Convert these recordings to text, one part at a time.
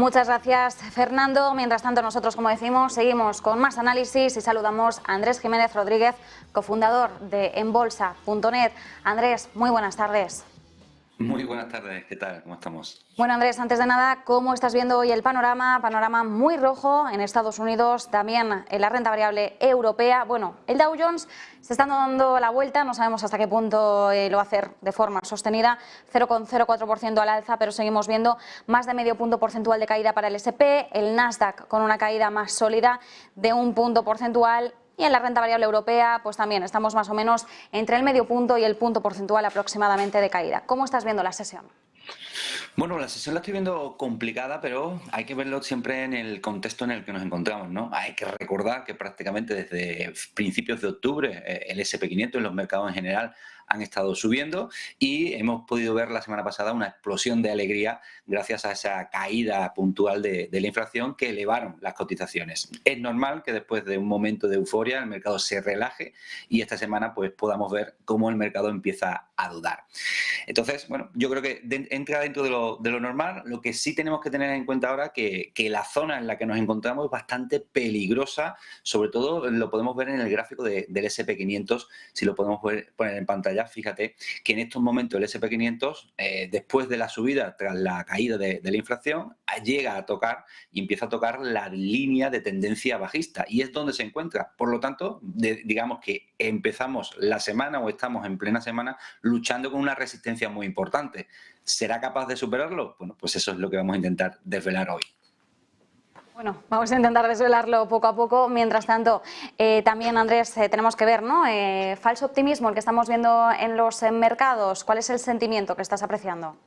Muchas gracias, Fernando. Mientras tanto, nosotros, como decimos, seguimos con más análisis y saludamos a Andrés Jiménez Rodríguez, cofundador de enbolsa.net. Andrés, muy buenas tardes. Muy buenas tardes, ¿qué tal? ¿Cómo estamos? Bueno, Andrés, antes de nada, ¿cómo estás viendo hoy el panorama? Panorama muy rojo en Estados Unidos, también en la renta variable europea. Bueno, el Dow Jones se está dando la vuelta, no sabemos hasta qué punto lo va a hacer de forma sostenida, 0,04% al alza, pero seguimos viendo más de medio punto porcentual de caída para el S&P, el Nasdaq con una caída más sólida de 1 punto porcentual. Y en la renta variable europea, pues también estamos más o menos entre el medio punto y el punto porcentual aproximadamente de caída. ¿Cómo estás viendo la sesión? Bueno, la sesión la estoy viendo complicada, pero hay que verlo siempre en el contexto en el que nos encontramos, ¿no? Hay que recordar que prácticamente desde principios de octubre el S&P 500 en los mercados en general han estado subiendo y hemos podido ver la semana pasada una explosión de alegría gracias a esa caída puntual de la inflación que elevaron las cotizaciones. Es normal que después de un momento de euforia el mercado se relaje y esta semana pues podamos ver cómo el mercado empieza a dudar. Entonces, bueno, yo creo que entra dentro de lo normal. Lo que sí tenemos que tener en cuenta ahora que la zona en la que nos encontramos es bastante peligrosa. Sobre todo lo podemos ver en el gráfico del S&P 500. Si lo podemos poner en pantalla, fíjate que en estos momentos el S&P 500, después de la subida tras la caída de la inflación, llega a tocar y empieza a tocar la línea de tendencia bajista y es donde se encuentra. Por lo tanto, digamos que empezamos la semana o estamos en plena semana luchando con una resistencia muy importante. ¿Será capaz de superarlo? Bueno, pues eso es lo que vamos a intentar desvelar hoy. Bueno, vamos a intentar desvelarlo poco a poco. Mientras tanto, también, Andrés, tenemos que ver, ¿no? Falso optimismo, el que estamos viendo en los mercados. ¿Cuál es el sentimiento que estás apreciando?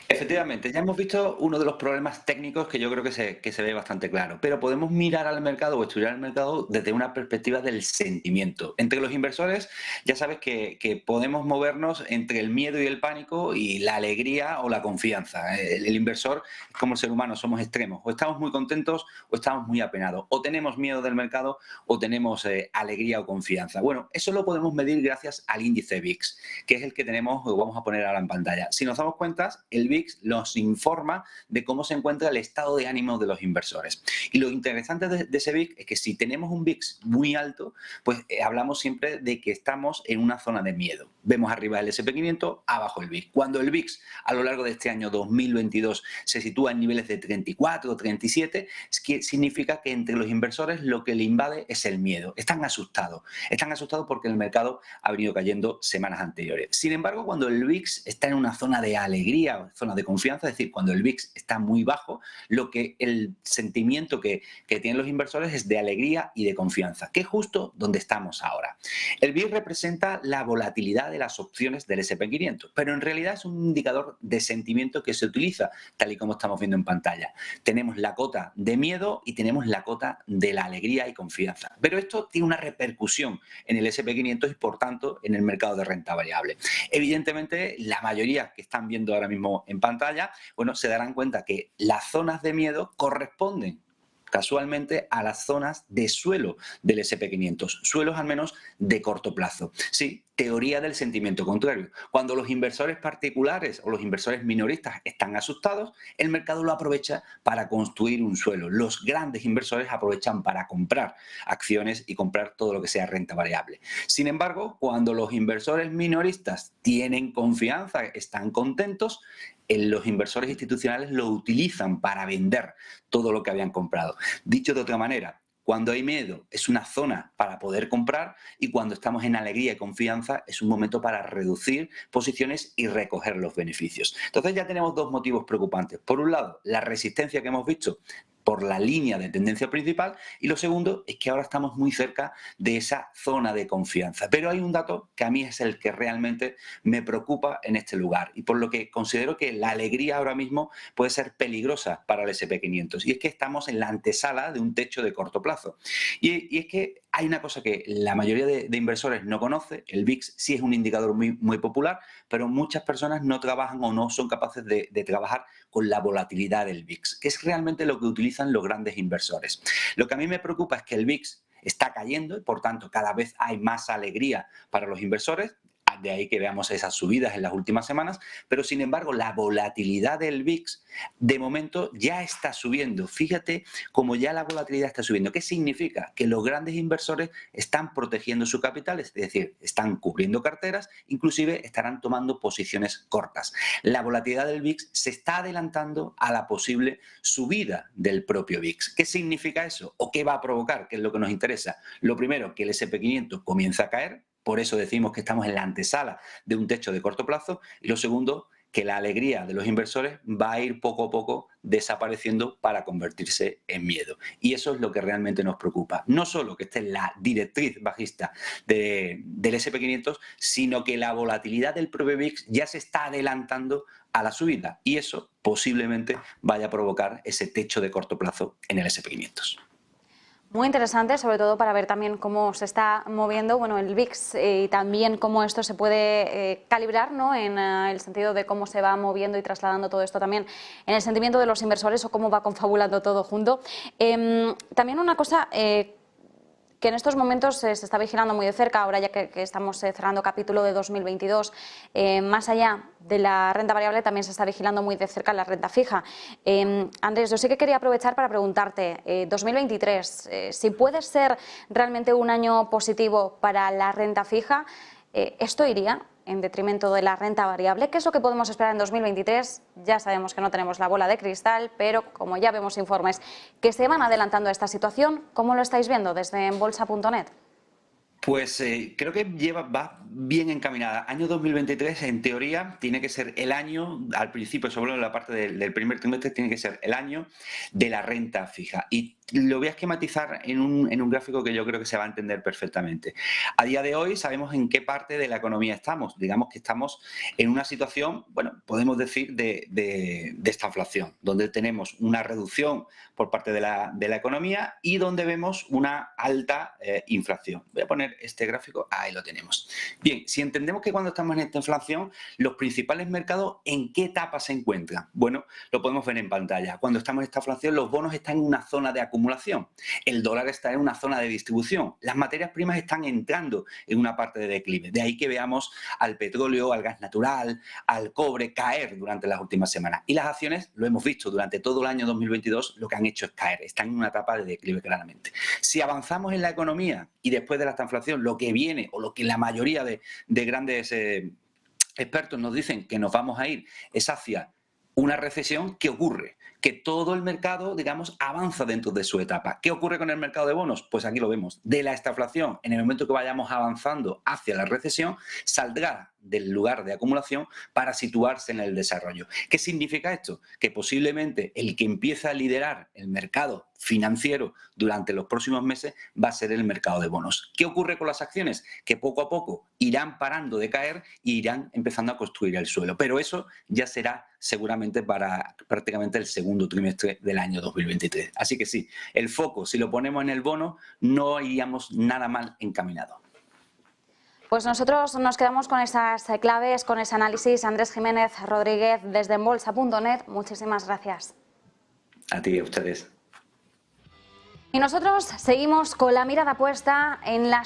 Efectivamente, ya hemos visto uno de los problemas técnicos que yo creo que se ve bastante claro, pero podemos mirar al mercado o estudiar el mercado desde una perspectiva del sentimiento. Entre los inversores ya sabes que podemos movernos entre el miedo y el pánico y la alegría o la confianza. El inversor es como el ser humano, somos extremos, o estamos muy contentos o estamos muy apenados, o tenemos miedo del mercado o tenemos alegría o confianza. Bueno, eso lo podemos medir gracias al índice VIX, que es el que tenemos, lo vamos a poner ahora en pantalla. Si nos damos cuenta, el VIX nos informa de cómo se encuentra el estado de ánimo de los inversores. Y lo interesante de ese VIX es que si tenemos un VIX muy alto, pues hablamos siempre de que estamos en una zona de miedo. Vemos arriba el S&P 500, abajo el VIX. Cuando el VIX a lo largo de este año 2022 se sitúa en niveles de 34 o 37, significa que entre los inversores lo que le invade es el miedo. Están asustados porque el mercado ha venido cayendo semanas anteriores. Sin embargo, cuando el VIX está en una zona de alegría, zona de confianza, es decir, cuando el VIX está muy bajo, el sentimiento que tienen los inversores es de alegría y de confianza, que es justo donde estamos ahora. El VIX representa la volatilidad de las opciones del S&P 500, pero en realidad es un indicador de sentimiento que se utiliza, tal y como estamos viendo en pantalla. Tenemos la cota de miedo y tenemos la cota de la alegría y confianza, pero esto tiene una repercusión en el S&P 500 y por tanto en el mercado de renta variable. Evidentemente, la mayoría que están viendo ahora mismo en pantalla, bueno, se darán cuenta que las zonas de miedo corresponden casualmente a las zonas de suelo del S&P 500, suelos al menos de corto plazo. Sí, teoría del sentimiento contrario. Cuando los inversores particulares o los inversores minoristas están asustados, el mercado lo aprovecha para construir un suelo. Los grandes inversores aprovechan para comprar acciones y comprar todo lo que sea renta variable. Sin embargo, cuando los inversores minoristas tienen confianza, están contentos, los inversores institucionales lo utilizan para vender todo lo que habían comprado. Dicho de otra manera, cuando hay miedo es una zona para poder comprar y cuando estamos en alegría y confianza es un momento para reducir posiciones y recoger los beneficios. Entonces ya tenemos dos motivos preocupantes. Por un lado, la resistencia que hemos visto por la línea de tendencia principal y lo segundo es que ahora estamos muy cerca de esa zona de confianza. Pero hay un dato que a mí es el que realmente me preocupa en este lugar y por lo que considero que la alegría ahora mismo puede ser peligrosa para el S&P 500 y es que estamos en la antesala de un techo de corto plazo. Y es que hay una cosa que la mayoría de inversores no conoce, el VIX sí es un indicador muy popular, pero muchas personas no trabajan o no son capaces de trabajar con la volatilidad del VIX, que es realmente lo que utilizan los grandes inversores. Lo que a mí me preocupa es que el VIX está cayendo y por tanto cada vez hay más alegría para los inversores. de ahí que veamos esas subidas en las últimas semanas, pero sin embargo la volatilidad del VIX de momento ya está subiendo. Fíjate cómo ya la volatilidad está subiendo. ¿Qué significa? Que los grandes inversores están protegiendo su capital, es decir, están cubriendo carteras, inclusive estarán tomando posiciones cortas. La volatilidad del VIX se está adelantando a la posible subida del propio VIX. ¿Qué significa eso? ¿O qué va a provocar? ¿Qué es lo que nos interesa? Lo primero, que el SP500 comienza a caer, por eso decimos que estamos en la antesala de un techo de corto plazo, y lo segundo, que la alegría de los inversores va a ir poco a poco desapareciendo para convertirse en miedo. Y eso es lo que realmente nos preocupa. No solo que esté en la directriz bajista del SP500, sino que la volatilidad del propio VIX ya se está adelantando a la subida. Y eso posiblemente vaya a provocar ese techo de corto plazo en el SP500. Muy interesante, sobre todo para ver también cómo se está moviendo el VIX y también cómo esto se puede calibrar, ¿no? En el sentido de cómo se va moviendo y trasladando todo esto también en el sentimiento de los inversores o cómo va confabulando todo junto. También una cosa que en estos momentos se está vigilando muy de cerca, ahora ya que estamos cerrando capítulo de 2022, más allá de la renta variable también se está vigilando muy de cerca la renta fija. Andrés, yo sí que quería aprovechar para preguntarte, 2023, si puede ser realmente un año positivo para la renta fija, ¿esto iría en detrimento de la renta variable? ¿Qué es lo que podemos esperar en 2023? Ya sabemos que no tenemos la bola de cristal, pero como ya vemos informes que se van adelantando a esta situación, ¿cómo lo estáis viendo desde Enbolsa.net? Pues creo que va bien encaminada. Año 2023, en teoría, tiene que ser el año, al principio, sobre todo en la parte del primer trimestre, tiene que ser el año de la renta fija. Y lo voy a esquematizar en un gráfico que yo creo que se va a entender perfectamente. A día de hoy sabemos en qué parte de la economía estamos. Digamos que estamos en una situación, bueno, podemos decir de estanflación, donde tenemos una reducción por parte de la economía y donde vemos una alta inflación. Voy a poner este gráfico, ahí lo tenemos. Bien, si entendemos que cuando estamos en esta inflación, los principales mercados, ¿en qué etapa se encuentran? Bueno, lo podemos ver en pantalla. Cuando estamos en esta inflación, los bonos están en una zona de acumulación, el dólar está en una zona de distribución, las materias primas están entrando en una parte de declive. De ahí que veamos al petróleo, al gas natural, al cobre caer durante las últimas semanas. Y las acciones, lo hemos visto durante todo el año 2022, lo que han hecho es caer, están en una etapa de declive claramente. Si avanzamos en la economía y después de esta inflación, lo que viene o lo que la mayoría de grandes expertos nos dicen que nos vamos a ir es hacia una recesión, ¿qué ocurre? Que todo el mercado, digamos, avanza dentro de su etapa. ¿Qué ocurre con el mercado de bonos? Pues aquí lo vemos. De la estaflación, en el momento que vayamos avanzando hacia la recesión, saldrá del lugar de acumulación para situarse en el desarrollo. ¿Qué significa esto? Que posiblemente el que empieza a liderar el mercado financiero durante los próximos meses va a ser el mercado de bonos. ¿Qué ocurre con las acciones? Que poco a poco irán parando de caer e irán empezando a construir el suelo. Pero eso ya será seguramente para prácticamente el segundo trimestre del año 2023. Así que sí, el foco, si lo ponemos en el bono, no iríamos nada mal encaminado. Pues nosotros nos quedamos con esas claves, con ese análisis. Andrés Jiménez Rodríguez, desde Enbolsa.net, muchísimas gracias. A ti y a ustedes. Y nosotros seguimos con la mirada puesta en las